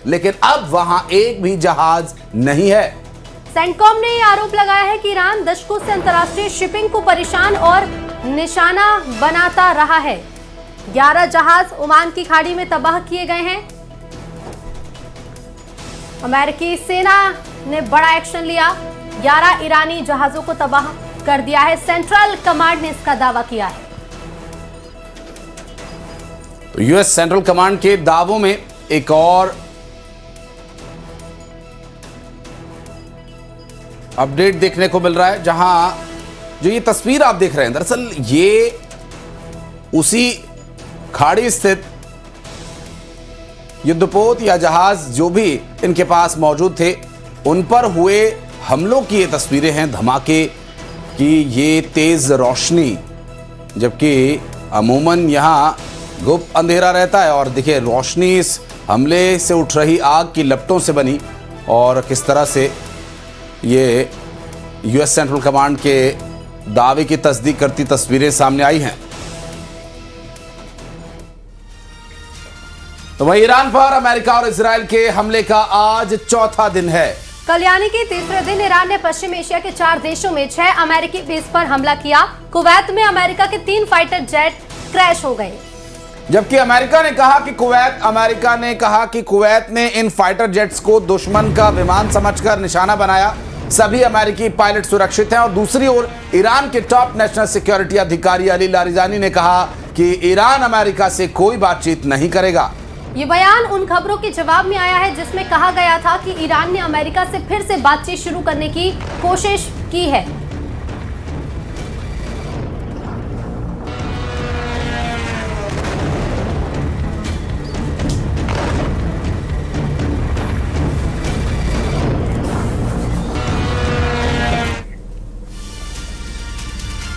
लेकिन अब वहां एक भी जहाज नहीं है। सेंटकॉम ने यह आरोप लगाया है कि ईरान दशकों से अंतर्राष्ट्रीय शिपिंग को परेशान और निशाना बनाता रहा है। 11 जहाज ओमान की खाड़ी में तबाह किए गए हैं। अमेरिकी सेना ने बड़ा एक्शन लिया, 11 ईरानी जहाजों को तबाह कर दिया है। सेंट्रल कमांड ने इसका दावा किया है। यूएस सेंट्रल कमांड के दावों में एक और अपडेट देखने को मिल रहा है, जहां जो ये तस्वीर आप देख रहे हैं, दरअसल ये उसी खाड़ी स्थित युद्धपोत या जहाज जो भी इनके पास मौजूद थे उन पर हुए हमलों की ये तस्वीरें हैं। धमाके की ये तेज रोशनी, जबकि अमूमन यहां गुप्त अंधेरा रहता है, और देखिए रोशनी इस हमले से उठ रही आग की लपटों से बनी और किस तरह से ये यूएस सेंट्रल कमांड के दावे की तस्दीक करती तस्वीरें सामने आई हैं। तो वहीं ईरान पर अमेरिका और इजराइल के हमले का आज चौथा दिन है। कल यानी कि तीसरे दिन ईरान ने पश्चिम एशिया के 4 देशों में 6 अमेरिकी बेस पर हमला किया। कुवैत में अमेरिका के 3 फाइटर जेट क्रैश हो गए, जबकि अमेरिका ने कहा कि कुवैत ने इन फाइटर जेट्स को दुश्मन का विमान समझकर निशाना बनाया। सभी अमेरिकी पायलट सुरक्षित हैं। और दूसरी ओर ईरान के टॉप नेशनल सिक्योरिटी अधिकारी अली लारिजानी ने कहा कि ईरान अमेरिका से कोई बातचीत नहीं करेगा। ये बयान उन खबरों के जवाब में आया है जिसमें कहा गया था कि ईरान ने अमेरिका से फिर से बातचीत शुरू करने की कोशिश की है।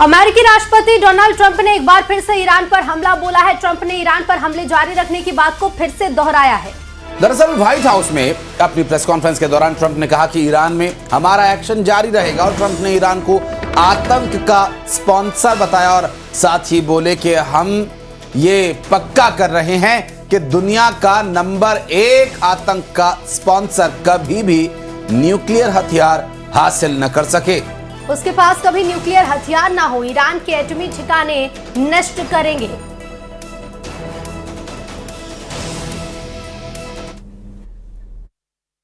अमेरिकी राष्ट्रपति डोनाल्ड ट्रंप ने एक बार फिर से ईरान पर हमला बोला है। ट्रंप ने ईरान पर हमले जारी रखने की बात को फिर से दोहराया है। दरअसल व्हाइट हाउस में अपनी प्रेस कॉन्फ्रेंस के दौरान ट्रंप ने कहा कि ईरान में हमारा एक्शन जारी रहेगा, और ट्रंप ने ईरान को आतंक का स्पॉन्सर बताया और साथ ही बोले कि हम ये पक्का कर रहे हैं कि दुनिया का नंबर 1 आतंक का स्पॉन्सर कभी भी न्यूक्लियर हथियार हासिल न कर सके। उसके पास कभी न्यूक्लियर हथियार ना हो, ईरान के एटमी ठिकाने नष्ट करेंगे।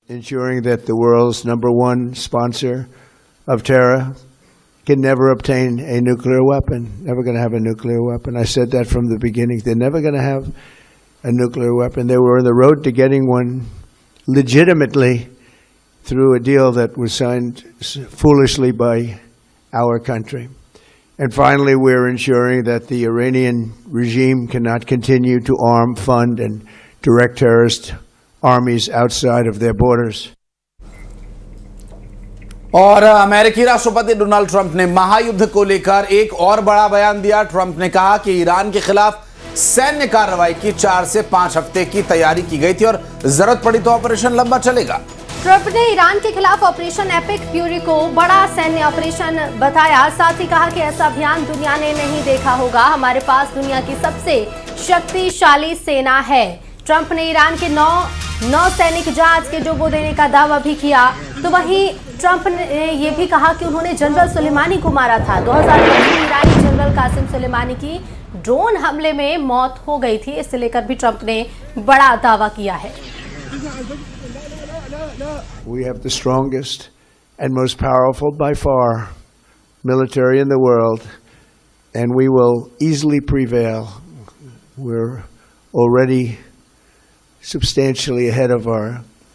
Ensuring that the world's #1 sponsor of terror can never obtain a nuclear weapon, never going to have a nuclear weapon. I said that from the beginning. They're never going to have a nuclear weapon. They were on the road to getting one legitimately through a deal that was signed foolishly by our country. And finally, we're ensuring that the Iranian regime cannot continue to arm, fund, and direct terrorist armies outside of their borders. और अमेरिकी राष्ट्रपति Donald Trump ने महायुद्ध को लेकर एक और बड़ा बयान दिया। ट्रंप ने कहा कि ईरान के खिलाफ सैन्य कार्रवाई की 4 से 5 हफ्ते की तैयारी की गई थी और जरूरत पड़ी तो ऑपरेशन लंबा चलेगा। ट्रंप ने ईरान के खिलाफ ऑपरेशन एपिक फ्यूरी को बड़ा सैन्य ऑपरेशन बताया। साथ ही कहा कि ऐसा अभियान दुनिया ने नहीं देखा होगा। हमारे पास दुनिया की सबसे शक्तिशाली सेना है। ट्रंप ने ईरान के 9 सैनिक जहाज के डुबो देने का दावा भी किया। तो वहीं ट्रंप ने यह भी कहा कि उन्होंने जनरल सुलेमानी को मारा था। 2015 में ईरानी जनरल कासिम सुलेमानी की ड्रोन हमले में मौत हो गई थी। इसे लेकर भी ट्रंप ने बड़ा दावा किया है। We have the strongest and most powerful by far military in the world, and we will easily prevail. We're already substantially ahead of our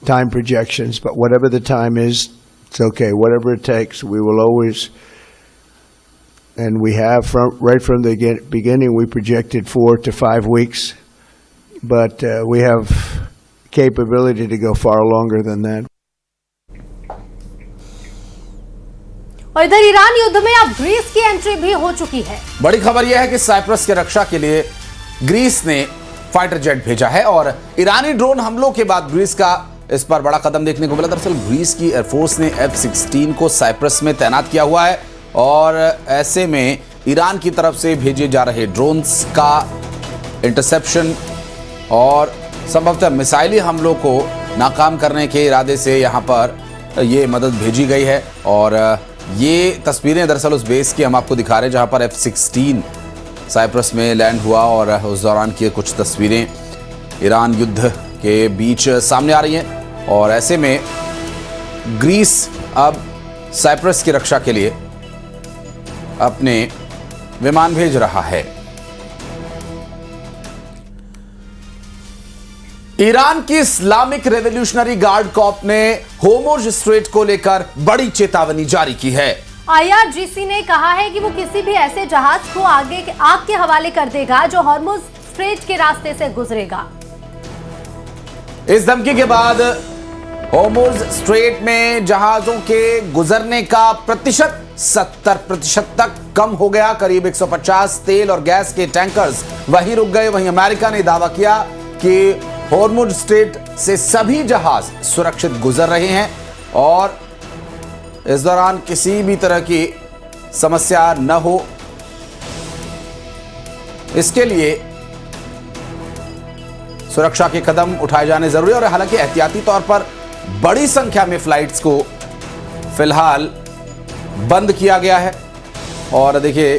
time projections, but whatever the time is, it's okay. Whatever it takes, we will always, and we have right from the beginning, we projected 4 to 5 weeks, but we have capability to go far longer than that. और इधर Iran युद्ध में अब Greece की entry भी हो चुकी है। बड़ी खबर यह है कि साइप्रस की रक्षा के लिए ग्रीस ने फाइटर जेट भेजा है और ईरानी ड्रोन हमलों के बाद ग्रीस का इस पर बड़ा कदम देखने को मिला। दरअसल ग्रीस की एयरफोर्स ने F-16 को साइप्रस में तैनात किया हुआ है और ऐसे में ईरान की तरफ से भेजे जा रहे ड्रोन्स का इंटरसेप्शन और संभवतः मिसाइली हमलों को नाकाम करने के इरादे से यहाँ पर ये मदद भेजी गई है। और ये तस्वीरें दरअसल उस बेस की हम आपको दिखा रहे हैं जहाँ पर F-16 साइप्रस में लैंड हुआ, और उस दौरान की कुछ तस्वीरें ईरान युद्ध के बीच सामने आ रही हैं। और ऐसे में ग्रीस अब साइप्रस की रक्षा के लिए अपने विमान भेज रहा है। ईरान की इस्लामिक रेवोल्यूशनरी गार्ड कॉर्प ने होर्मुज स्ट्रेट को लेकर बड़ी चेतावनी जारी की है। IRGC ने कहा है कि वो किसी भी ऐसे जहाज को आग के हवाले कर देगा जो होर्मुज स्ट्रेट के रास्ते से गुजरेगा। इस धमकी के बाद होर्मुज स्ट्रेट में जहाजों के गुजरने का प्रतिशत 70% तक कम हो गया। करीब 150 तेल और गैस के टैंकर्स वहीं रुक गए। वहीं अमेरिका ने दावा किया कि होर्मुज स्ट्रेट से सभी जहाज सुरक्षित गुजर रहे हैं और इस दौरान किसी भी तरह की समस्या न हो, इसके लिए सुरक्षा के कदम उठाए जाने जरूरी है। और हालांकि एहतियाती तौर पर बड़ी संख्या में फ्लाइट्स को फिलहाल बंद किया गया है। और देखिए,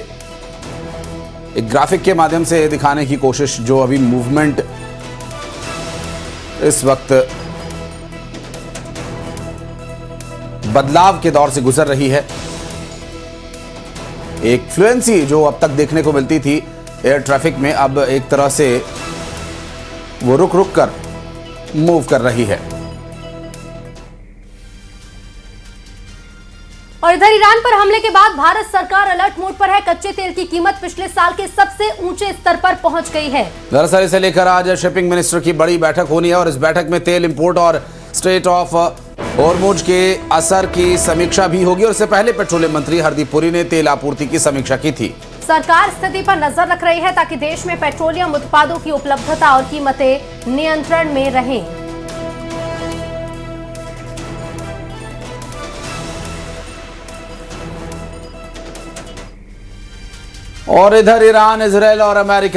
एक ग्राफिक के माध्यम से दिखाने की कोशिश, जो अभी मूवमेंट इस वक्त बदलाव के दौर से गुजर रही है। एक फ्लुएंसी जो अब तक देखने को मिलती थी एयर ट्रैफिक में, अब एक तरह से वो रुक रुक कर मूव कर रही है। और इधर ईरान पर हमले के बाद भारत सरकार अलर्ट मोड पर है। कच्चे तेल की कीमत पिछले साल के सबसे ऊंचे स्तर पर पहुंच गई है। दरअसल इसे लेकर आज शिपिंग मिनिस्टर की बड़ी बैठक होनी है और इस बैठक में तेल इंपोर्ट और स्ट्रेट ऑफ होर्मुज के असर की समीक्षा भी होगी। और इससे पहले पेट्रोलियम मंत्री हरदीप पुरी ने तेल आपूर्ति की समीक्षा की थी। सरकार स्थिति पर नजर रख रही है ताकि देश में पेट्रोलियम उत्पादों की उपलब्धता और कीमतें नियंत्रण में रहें। और इधर ईरान, इजरायल और अमेरिका